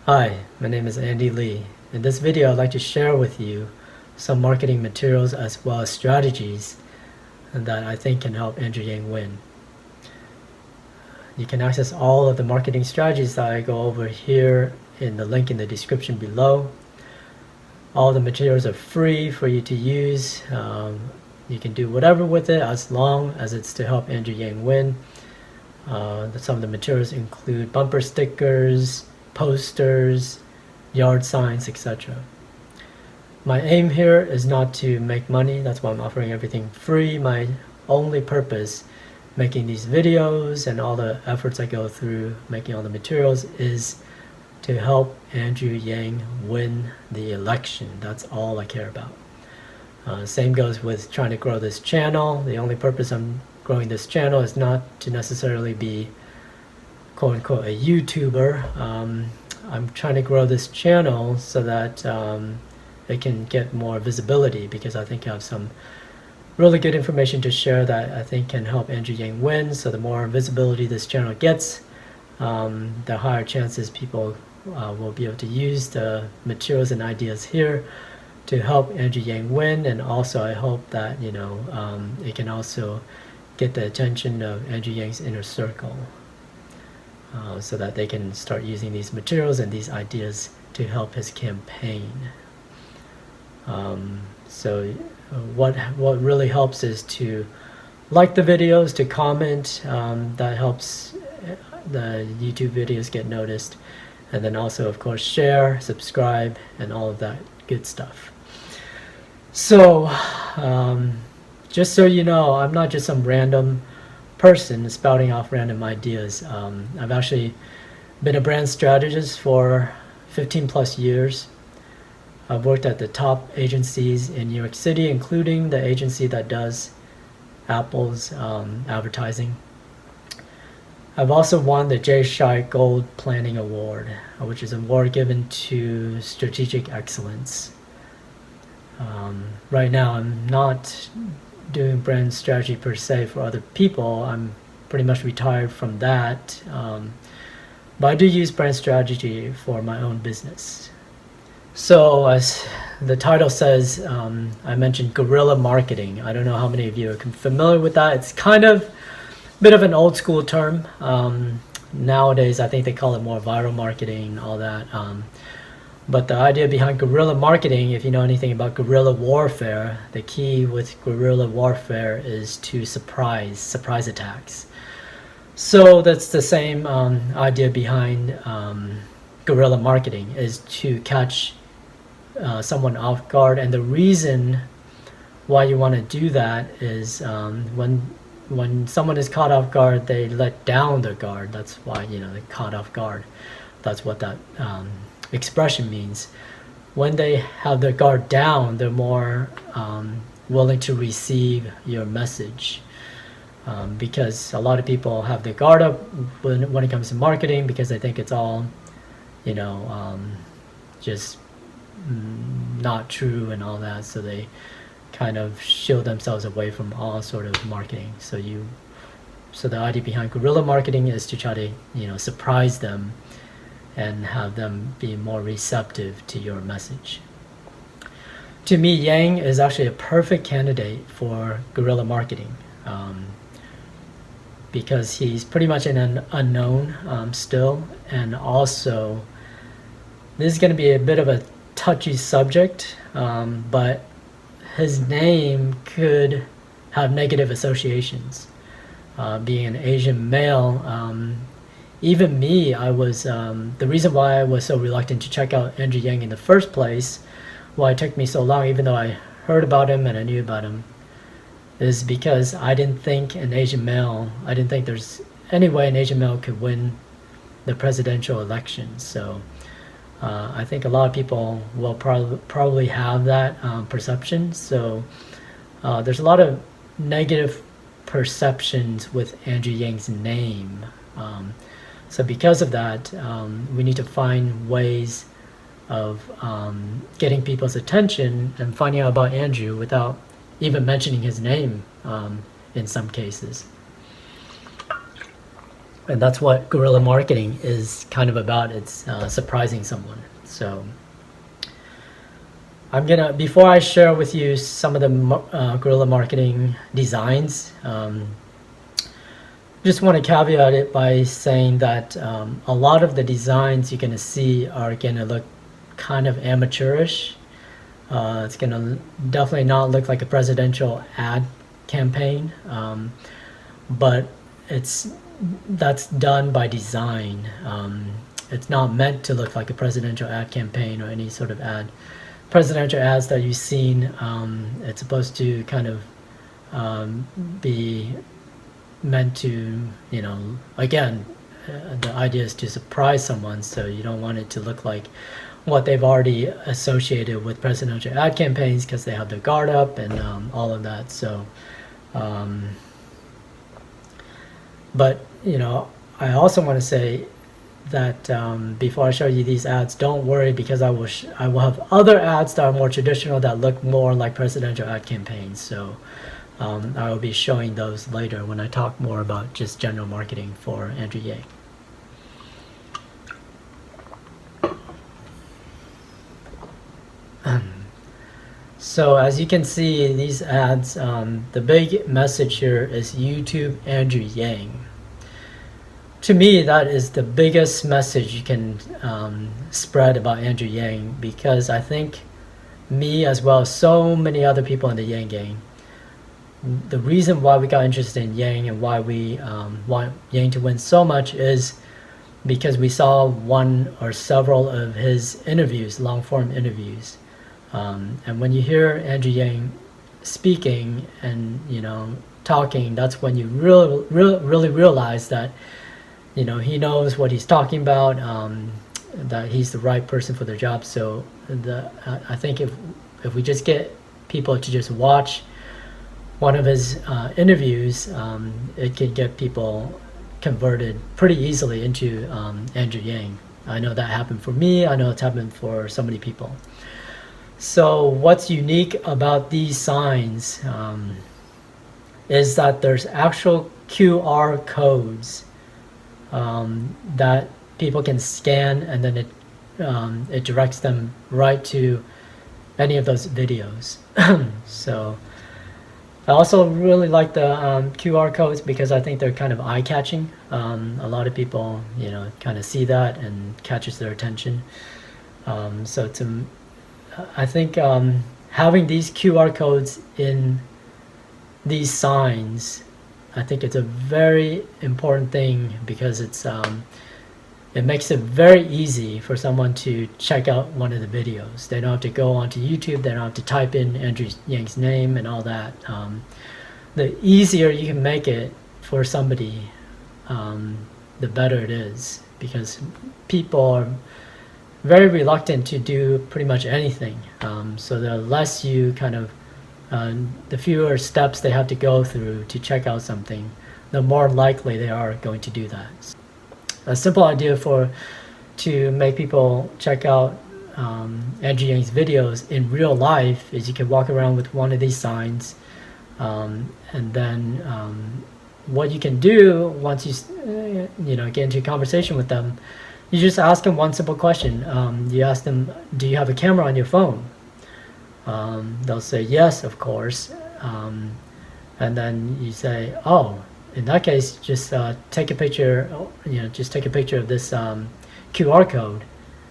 Hi, my name is Andy Lee. In this video, I'd like to share with you some marketing materials as well as strategies that I think can help Andrew Yang win. You can access all of the marketing strategies that I go over here in the link in the description below. All the materials are free for you to use. You can do whatever with it as long as it's to help Andrew Yang win. Some of the materials include bumper stickers, posters, yard signs, etc. My aim here is not to make money. That's why I'm offering everything free. My only purpose making these videos and all the efforts I go through making all the materials is to help Andrew Yang win the election. That's all I care about. Same goes with trying to grow this channel. The only purpose I'm growing this channel is not to necessarily be quote-unquote a YouTuber. I'm trying to grow this channel so that it can get more visibility, because I think I have some really good information to share that I think can help Andrew Yang win. So the more visibility this channel gets, the higher chances people will be able to use the materials and ideas here to help Andrew Yang win. And also I hope that it can also get the attention of Andrew Yang's inner circle, so that they can start using these materials and these ideas to help his campaign. What really helps is to like the videos, to comment. That helps the YouTube videos get noticed. And then also, of course, share, subscribe, and all of that good stuff. So, just so you know, I'm not just some random person spouting off random ideas. I've actually been a brand strategist for 15 plus years. I've worked at the top agencies in New York City, including the agency that does Apple's advertising. I've also won the Jay Shai Gold Planning Award, which is an award given to strategic excellence. Right now, I'm not doing brand strategy per se for other people. I'm pretty much retired from that, but I do use brand strategy for my own business. So as the title says, I mentioned guerrilla marketing. I don't know how many of you are familiar with that. It's kind of a bit of an old school term. Nowadays I think they call it more viral marketing, all that. But the idea behind guerrilla marketing, if you know anything about guerrilla warfare, the key with guerrilla warfare is to surprise attacks. So that's the same idea behind guerrilla marketing, is to catch someone off guard. And the reason why you want to do that is when someone is caught off guard, they let down their guard. That's why they're caught off guard. That's what that expression means. When they have their guard down, they're more willing to receive your message, because a lot of people have their guard up when it comes to marketing, because they think it's all just not true and all that, so they kind of shield themselves away from all sort of marketing. So the idea behind guerrilla marketing is to try to surprise them and have them be more receptive to your message. To me, Yang is actually a perfect candidate for guerrilla marketing, because he's pretty much an unknown still, and also this is going to be a bit of a touchy subject, but his name could have negative associations. Being an Asian male, even me, I was the reason why I was so reluctant to check out Andrew Yang in the first place, why it took me so long, even though I heard about him and I knew about him, is because I didn't think there's any way an Asian male could win the presidential election. So I think a lot of people will probably have that perception. So there's a lot of negative perceptions with Andrew Yang's name. So because of that, we need to find ways of getting people's attention and finding out about Andrew without even mentioning his name in some cases. And that's what guerrilla marketing is kind of about. It's surprising someone. So I'm gonna, before I share with you some of the guerrilla marketing designs, just want to caveat it by saying that a lot of the designs you're gonna see are gonna look kind of amateurish. It's gonna definitely not look like a presidential ad campaign, but that's done by design. It's not meant to look like a presidential ad campaign or any sort of ad. Presidential ads that you've seen, it's supposed to kind of be meant to, you know, again, the idea is to surprise someone, so you don't want it to look like what they've already associated with presidential ad campaigns, because they have their guard up and all of that. So but you know, I also want to say that before I show you these ads, don't worry, because I will have other ads that are more traditional that look more like presidential ad campaigns. So I will be showing those later when I talk more about just general marketing for Andrew Yang. So as you can see, these ads, the big message here is YouTube Andrew Yang. To me, that is the biggest message you can spread about Andrew Yang, because I think me, as well as so many other people in the Yang gang, the reason why we got interested in Yang and why we want Yang to win so much is because we saw one or several of his interviews, long form interviews. And when you hear Andrew Yang speaking and, you know, talking, that's when you really realize that, you know, he knows what he's talking about, that he's the right person for the job. So I think if we just get people to just watch one of his interviews, it could get people converted pretty easily into Andrew Yang. I know that happened for me. I know it's happened for so many people. So what's unique about these signs is that there's actual QR codes that people can scan, and then it directs them right to any of those videos. So I also really like the QR codes because I think they're kind of eye-catching. A lot of people, you know, kind of see that and catches their attention. So I think having these QR codes in these signs, I think it's a very important thing, because it makes it very easy for someone to check out one of the videos. They don't have to go onto YouTube, they don't have to type in Andrew Yang's name and all that. The easier you can make it for somebody, the better it is, because people are very reluctant to do pretty much anything. So the less you kind of, the fewer steps they have to go through to check out something, the more likely they are going to do that. A simple idea to make people check out Andrew Yang's videos in real life is you can walk around with one of these signs, and then what you can do once you know, get into a conversation with them, you just ask them one simple question. You ask them, do you have a camera on your phone? They'll say yes, of course. And then you say, oh, in that case, just take a picture, you know, just take a picture of this QR code,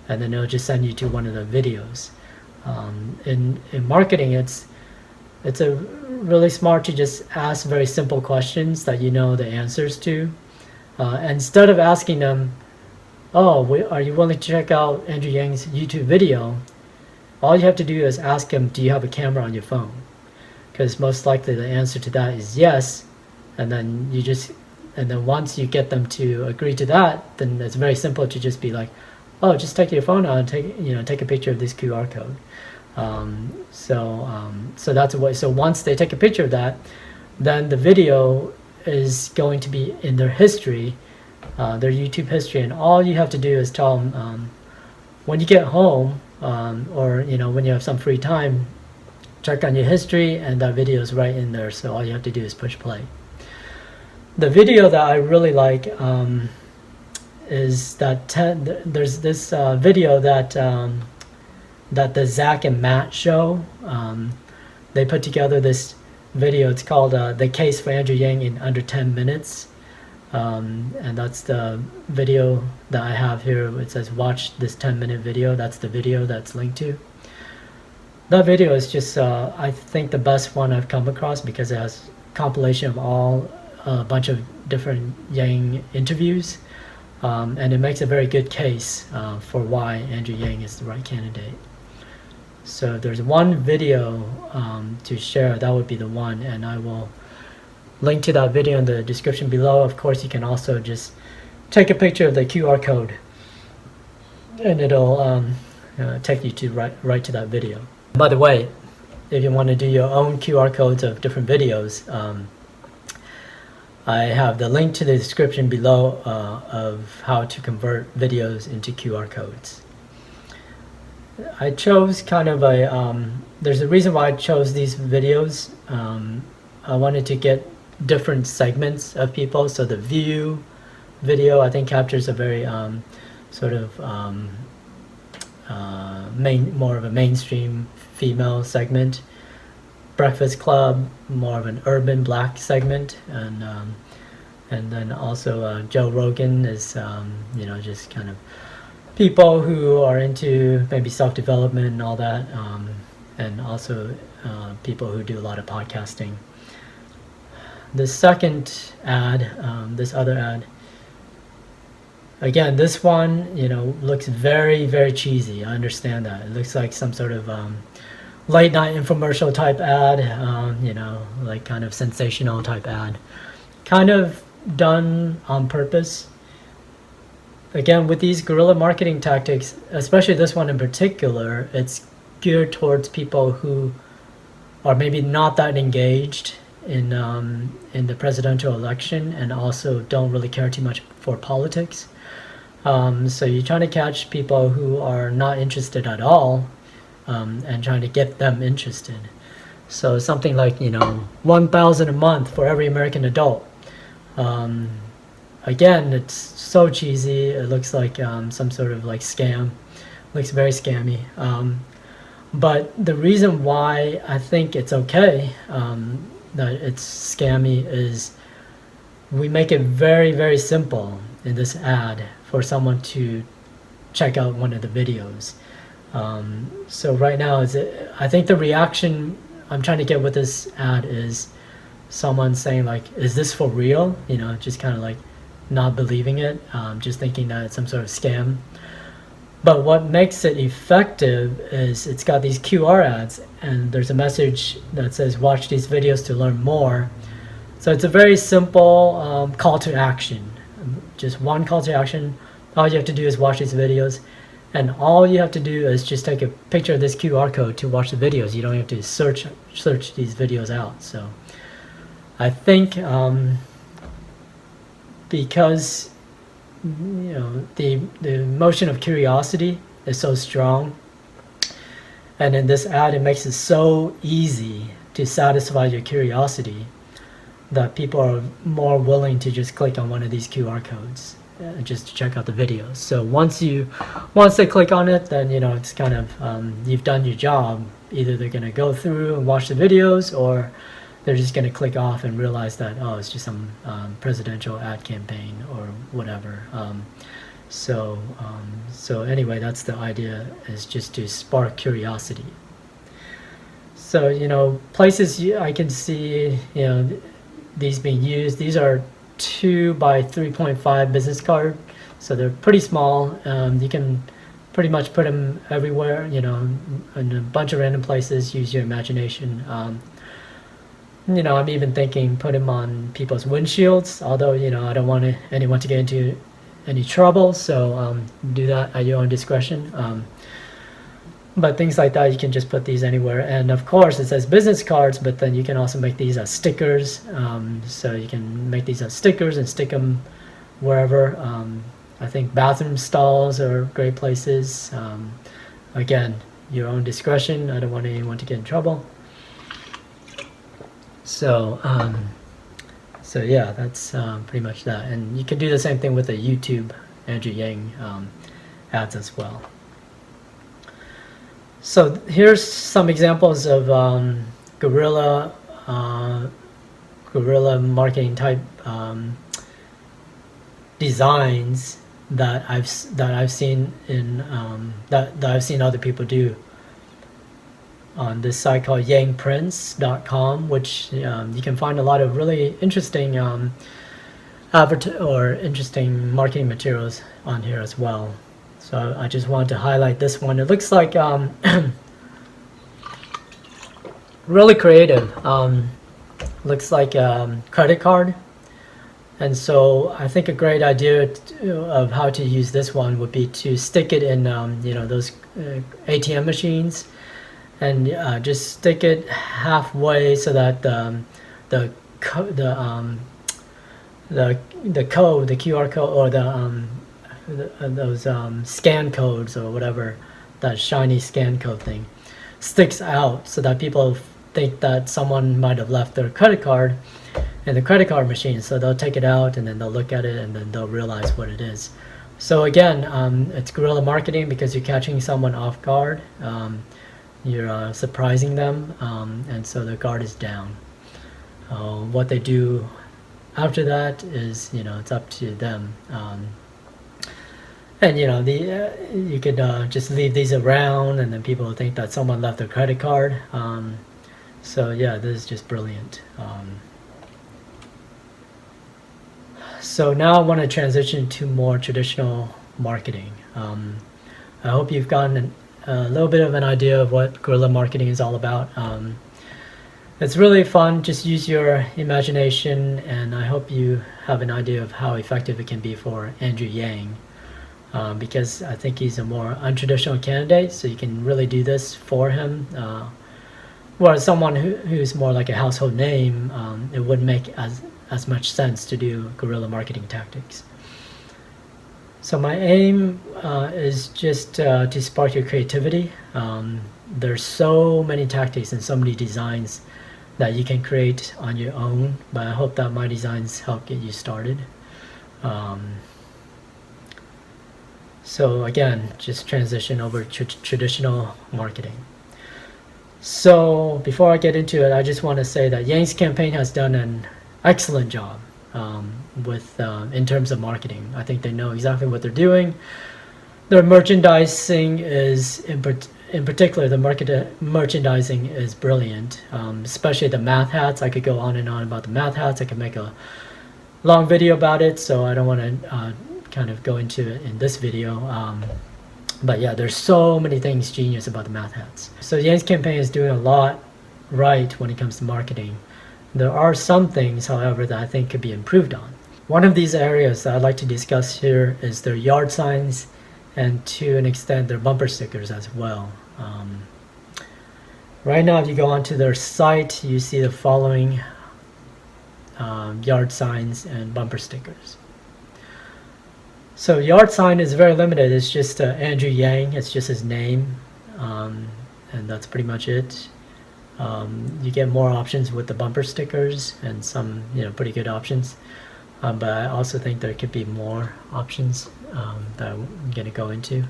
and then it'll just send you to one of the videos. In marketing, it's a really smart to just ask very simple questions that you know the answers to. Instead of asking them, oh, are you willing to check out Andrew Yang's YouTube video? All you have to do is ask him, do you have a camera on your phone? Because most likely the answer to that is yes. And then once you get them to agree to that, then it's very simple to just be like, oh, just take your phone out and take a picture of this QR code. So that's a way. So once they take a picture of that, then the video is going to be in their history, their YouTube history, and all you have to do is tell them, when you get home, or you know, when you have some free time, check on your history, and that video is right in there. So all you have to do is push play. The video that I really like is that there's this video that that the Zach and Matt show. They put together this video. It's called "The Case for Andrew Yang in Under 10 Minutes," and that's the video that I have here. It says "Watch this 10-minute video." That's the video that's linked to. That video is just, I think, the best one I've come across because it has compilation of all a bunch of different Yang interviews, and it makes a very good case for why Andrew Yang is the right candidate. So if there's one video to share, that would be the one, and I will link to that video in the description below. Of course, you can also just take a picture of the QR code, and it'll take you to right to that video. By the way, if you want to do your own QR codes of different videos, I have the link to the description below of how to convert videos into QR codes. I chose kind of a, there's a reason why I chose these videos. I wanted to get different segments of people. So the view video, I think, captures a very sort of more of a mainstream female segment. Breakfast Club, more of an urban black segment, and then also Joe Rogan is you know, just kind of people who are into maybe self-development and all that, and also people who do a lot of podcasting. The second ad, this other ad, again, this one, you know, looks very, very cheesy. I understand that. It looks like some sort of late night infomercial type ad, you know, like kind of sensational type ad. Kind of done on purpose. Again, with these guerrilla marketing tactics, especially this one in particular, it's geared towards people who are maybe not that engaged in the presidential election and also don't really care too much for politics. So you're trying to catch people who are not interested at all, and trying to get them interested. So something like, you know, $1,000 a month for every American adult. Again, it's so cheesy. It looks like some sort of like scam. Looks very scammy. But the reason why I think it's okay that it's scammy is we make it very, very simple in this ad for someone to check out one of the videos. So right now, I think the reaction I'm trying to get with this ad is someone saying like, is this for real? You know, just kind of like not believing it, just thinking that it's some sort of scam. But what makes it effective is it's got these QR ads, and there's a message that says watch these videos to learn more. So it's a very simple call to action, just one call to action. All you have to do is watch these videos, and all you have to do is just take a picture of this QR code to watch the videos. You don't have to search these videos out. So I think because, you know, the emotion of curiosity is so strong, and in this ad it makes it so easy to satisfy your curiosity that people are more willing to just click on one of these QR codes just to check out the videos. So once they click on it, then, you know, it's kind of you've done your job. Either they're going to go through and watch the videos, or they're just going to click off and realize that, oh, it's just some presidential ad campaign or whatever. So anyway, that's the idea, is just to spark curiosity. So, you know, places I can see, you know, these being used. These are 2 by 3.5 business card, so they're pretty small. You can pretty much put them everywhere, you know, in a bunch of random places. Use your imagination. You know, I'm even thinking put them on people's windshields, although, you know, I don't want anyone to get into any trouble, so do that at your own discretion. But things like that, you can just put these anywhere. And of course, it says business cards, but then you can also make these as stickers. So you can make these as stickers and stick them wherever. I think bathroom stalls are great places. Again, your own discretion. I don't want anyone to get in trouble. So So yeah, that's pretty much that. And you can do the same thing with the YouTube Andrew Yang ads as well. So here's some examples of guerrilla marketing type designs that I've seen in that I've seen other people do on this site called yangprints.com, which you can find a lot of really interesting interesting marketing materials on here as well. So I just wanted to highlight this one. It looks like really creative. Looks like a credit card. And so I think a great idea of how to use this one would be to stick it in those ATM machines, and just stick it halfway so that the code, the QR code, or those scan codes or whatever, that shiny scan code thing, sticks out so that people think that someone might have left their credit card in the credit card machine. So they'll take it out and then they'll look at it and then they'll realize what it is. So again, it's guerrilla marketing because you're catching someone off guard. You're surprising them, and so the guard is down. What they do after that is, it's up to them. And you could just leave these around, and then people will think that someone left their credit card. So yeah, this is just brilliant. So now I want to transition to more traditional marketing. I hope you've gotten a little bit of an idea of what guerrilla marketing is all about. It's really fun. Just use your imagination, and I hope you have an idea of how effective it can be for Andrew Yang, because I think he's a more untraditional candidate, so you can really do this for him. Whereas someone who's more like a household name, it wouldn't make as much sense to do guerrilla marketing tactics. So my aim is just to spark your creativity. There's so many tactics and so many designs that you can create on your own, but I hope that my designs help get you started. So again, just transition over to traditional marketing. So before I get into it, I just want to say that Yang's campaign has done an excellent job in terms of marketing. I think they know exactly what they're doing. Their merchandising is, in particular, the merchandising is brilliant, especially the math hats. I could go on and on about the math hats. I could make a long video about it, so I don't want to kind of go into it in this video. But yeah, there's so many things genius about the math hats. So Yang's campaign is doing a lot right when it comes to marketing. There are some things, however, that I think could be improved on. One of these areas that I'd like to discuss here is their yard signs, and to an extent their bumper stickers as well. Right now, if you go onto their site, you see the following yard signs and bumper stickers. So yard sign is very limited. It's just Andrew Yang. It's just his name, and that's pretty much it. You get more options with the bumper stickers and some pretty good options, but I also think there could be more options that I'm going to go into.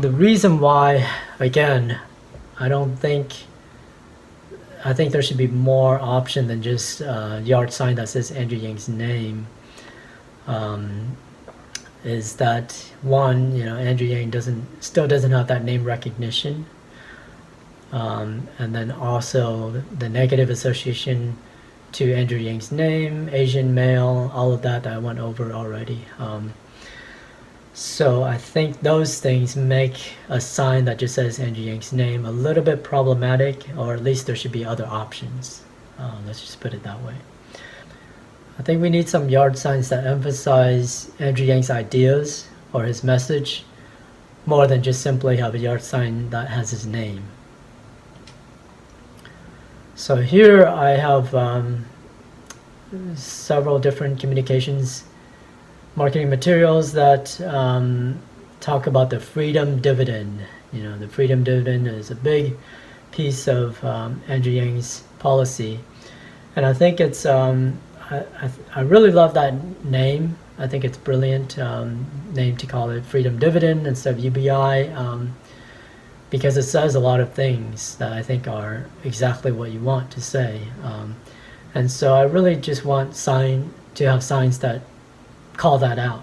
The reason why, again, I think there should be more option than just yard sign that says Andrew Yang's name, is that one, Andrew Yang still doesn't have that name recognition, and then also the negative association to Andrew Yang's name, Asian male, all of that I went over already. So I think those things make a sign that just says Andrew Yang's name a little bit problematic, or at least there should be other options. Let's just put it that way. I think we need some yard signs that emphasize Andrew Yang's ideas or his message more than just simply have a yard sign that has his name. So here I have several different communications marketing materials that talk about the freedom dividend. The freedom dividend is a big piece of Andrew Yang's policy, and I think it's I really love that name. I think it's brilliant name to call it Freedom Dividend instead of UBI, because it says a lot of things that I think are exactly what you want to say. And so I really just want to have signs that call that out.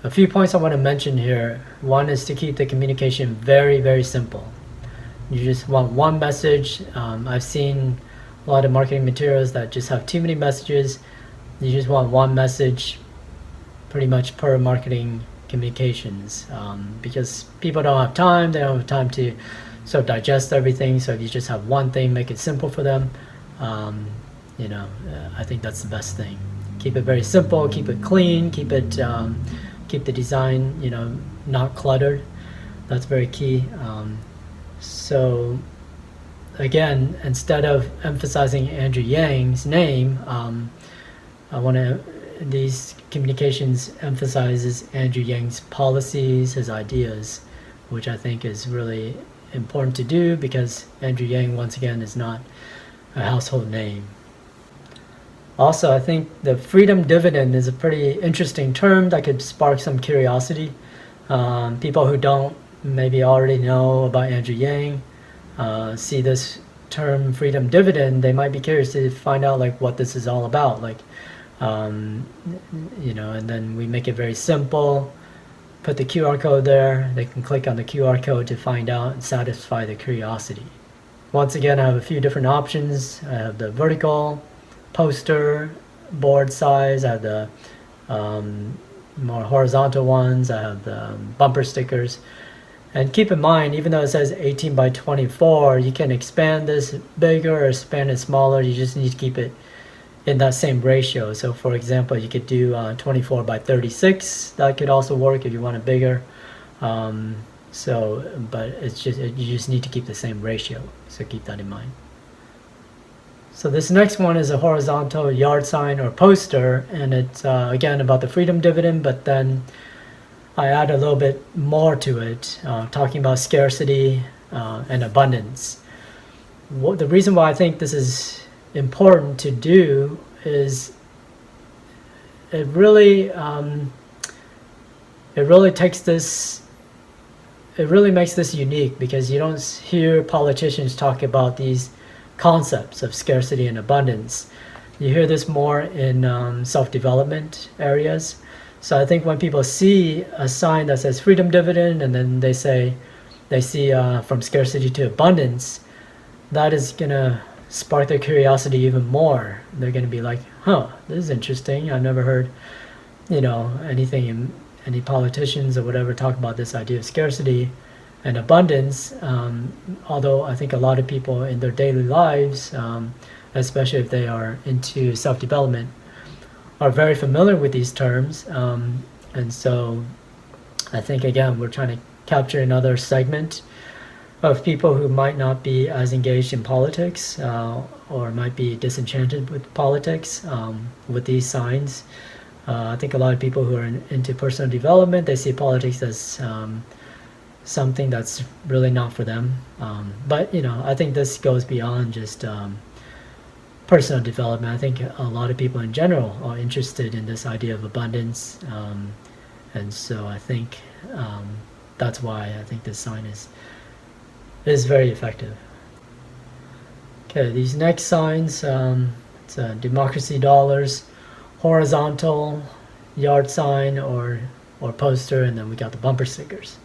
A few points I want to mention here. One is to keep the communication very, very simple. You just want one message. I've seen a lot of marketing materials that just have too many messages. You just want one message pretty much per marketing communications, because people don't have time. They don't have time to sort of digest everything. So if you just have one thing, make it simple for them. I think that's the best thing. Keep it very simple, keep it clean, keep the design, not cluttered. That's very key. So again, instead of emphasizing Andrew Yang's name, these communications emphasizes Andrew Yang's policies, his ideas, which I think is really important to do, because Andrew Yang, once again, is not a household name. Also, I think the freedom dividend is a pretty interesting term that could spark some curiosity. People who don't maybe already know about Andrew Yang see this term freedom dividend, they might be curious to find out like what this is all about. And then we make it very simple, put the QR code there, they can click on the QR code to find out and satisfy the curiosity. Once again, I have a few different options. I have the vertical, poster, board size, I have the more horizontal ones, I have the bumper stickers. And keep in mind, even though it says 18 by 24, you can expand this bigger or expand it smaller. You just need to keep it in that same ratio. So for example, you could do 24 by 36. That could also work if you want it bigger. But you just need to keep the same ratio. So keep that in mind. So this next one is a horizontal yard sign or poster, and it's again about the freedom dividend, but then I add a little bit more to it, talking about scarcity and abundance. The reason why I think this is important to do is it really makes this unique, because you don't hear politicians talk about these concepts of scarcity and abundance. You hear this more in self-development areas. So I think when people see a sign that says freedom dividend and then they see from scarcity to abundance, that is gonna spark their curiosity even more. They're gonna be like, this is interesting. I've never heard any politicians or whatever talk about this idea of scarcity and abundance, although I think a lot of people in their daily lives, especially if they are into self-development, are very familiar with these terms. And so I think, again, we're trying to capture another segment of people who might not be as engaged in politics or might be disenchanted with politics with these signs. I think a lot of people who are into personal development, they see politics as something that's really not for them. But I think this goes beyond just personal development. I think a lot of people in general are interested in this idea of abundance, and so I think that's why I think this sign is very effective. Okay, these next signs, it's democracy dollars, horizontal yard sign or poster, and then we got the bumper stickers.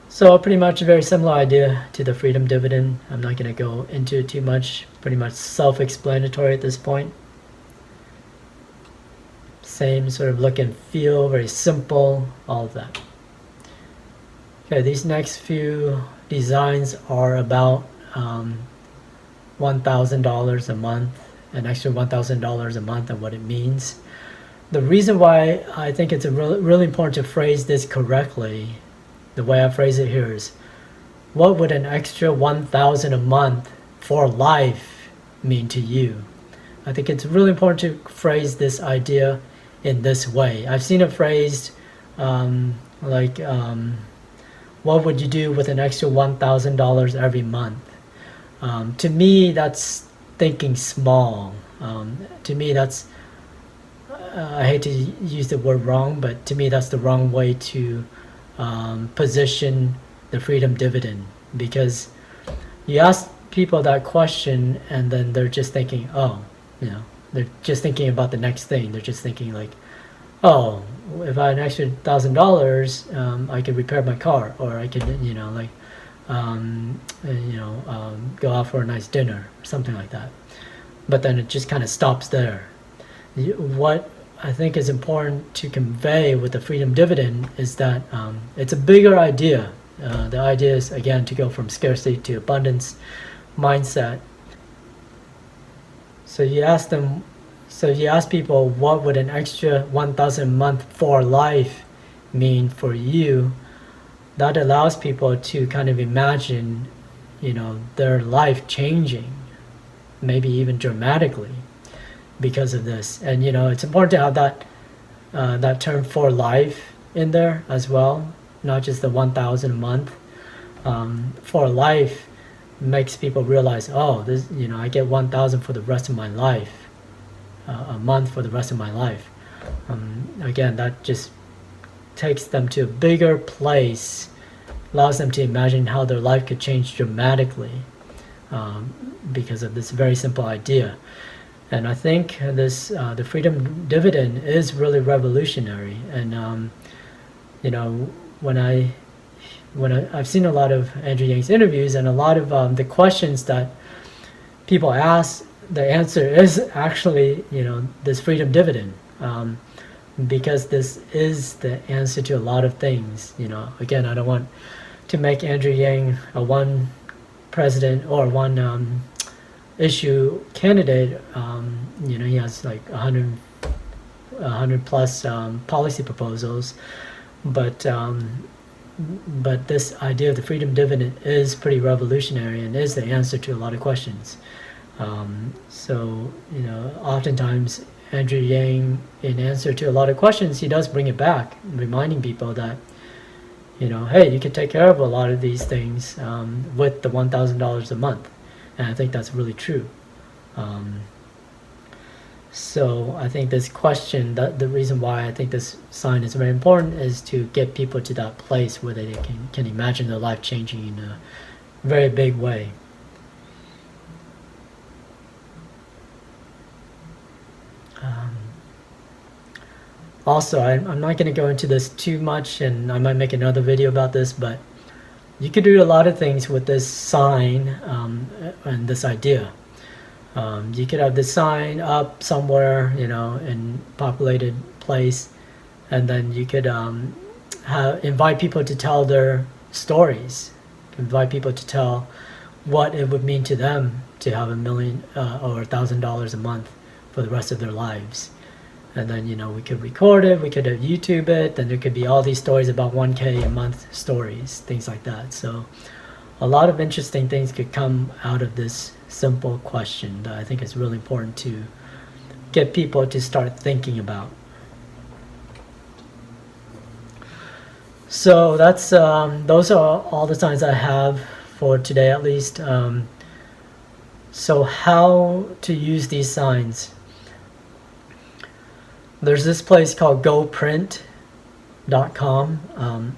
So pretty much a very similar idea to the freedom dividend. I'm not going to go into it too much. Pretty much self-explanatory at this point. Same sort of look and feel, very simple, all of that. Okay, these next few designs are about $1,000 a month, an extra $1,000 a month, and what it means. The reason why I think it's really important to phrase this correctly, the way I phrase it here, is what would an extra $1,000 a month for life mean to you? I think it's really important to phrase this idea in this way. I've seen it phrased what would you do with an extra $1,000 every month? To me, that's thinking small. To me, that's, I hate to use the word wrong, but to me, that's the wrong way to position the freedom dividend, because you ask people that question and then they're just thinking, oh, they're just thinking about the next thing. They're just thinking like, oh, if I had an extra $1,000, I could repair my car, or I could, go out for a nice dinner, or something like that. But then it just kind of stops there. What I think is important to convey with the freedom dividend is that it's a bigger idea. The idea is, again, to go from scarcity to abundance mindset. So you ask people, what would an extra 1,000 a month for life mean for you? That allows people to kind of imagine, their life changing, maybe even dramatically, because of this. And it's important to have that term for life in there as well, not just the 1,000 a month. For life makes people realize, oh, this, I get 1,000 for the rest of my life, a month for the rest of my life. Again, that just takes them to a bigger place, allows them to imagine how their life could change dramatically because of this very simple idea. And I think this the freedom dividend is really revolutionary. And when I've seen a lot of Andrew Yang's interviews, and a lot of the questions that people ask, the answer is actually this freedom dividend, because this is the answer to a lot of things. Again, I don't want to make Andrew Yang a one president or one issue candidate. He has like 100 plus policy proposals, but this idea of the freedom dividend is pretty revolutionary and is the answer to a lot of questions. So oftentimes Andrew Yang, in answer to a lot of questions, he does bring it back, reminding people that hey, you can take care of a lot of these things with the $1,000 a month. And I think that's really true. So I think this question, the reason why I think this sign is very important, is to get people to that place where they can imagine their life changing in a very big way. Also, I'm not going to go into this too much, and I might make another video about this, but you could do a lot of things with this sign and this idea. You could have this sign up somewhere, in populated place, and then you could invite people to tell their stories, invite people to tell what it would mean to them to have $1 million or $1,000 a month for the rest of their lives. And then we could record it, we could YouTube it, then there could be all these stories about 1K a month stories, things like that. So a lot of interesting things could come out of this simple question that I think is really important to get people to start thinking about. So that's those are all the signs I have for today, at least. So how to use these signs? There's this place called goprint.com.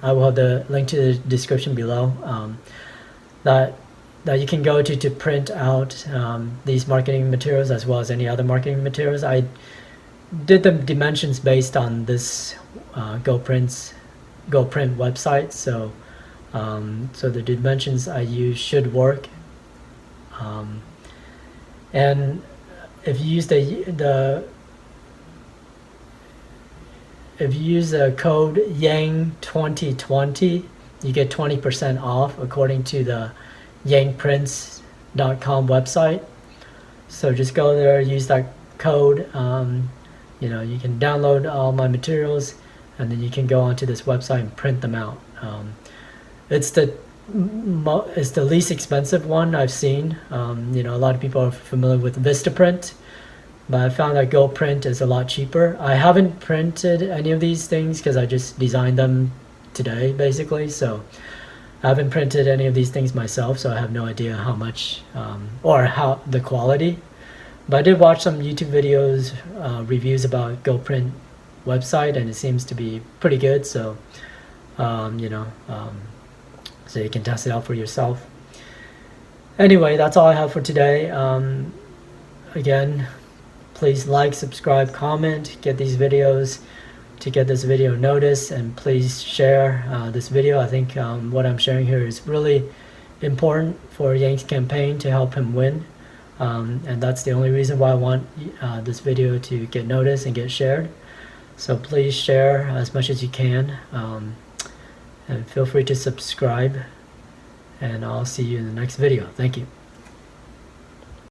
I will have the link to the description below. That you can go to print out these marketing materials, as well as any other marketing materials. I did the dimensions based on this GoPrint website, so the dimensions I use should work. And if you use if you use the code Yang2020, you get 20% off according to the yangprints.com website. So just go there, use that code. You can download all my materials, and then you can go onto this website and print them out. It's the least expensive one I've seen. A lot of people are familiar with Vistaprint, but I found that GoPrint is a lot cheaper. I haven't printed any of these things because I just designed them today, basically. So I haven't printed any of these things myself, so I have no idea how much or how the quality. But I did watch some YouTube videos, reviews about GoPrint website, and it seems to be pretty good. So, so you can test it out for yourself. Anyway, that's all I have for today. Again, please like, subscribe, comment, get these videos to get this video noticed, and please share this video. I think what I'm sharing here is really important for Yang's campaign to help him win. And that's the only reason why I want this video to get noticed and get shared. So please share as much as you can, and feel free to subscribe, and I'll see you in the next video. Thank you.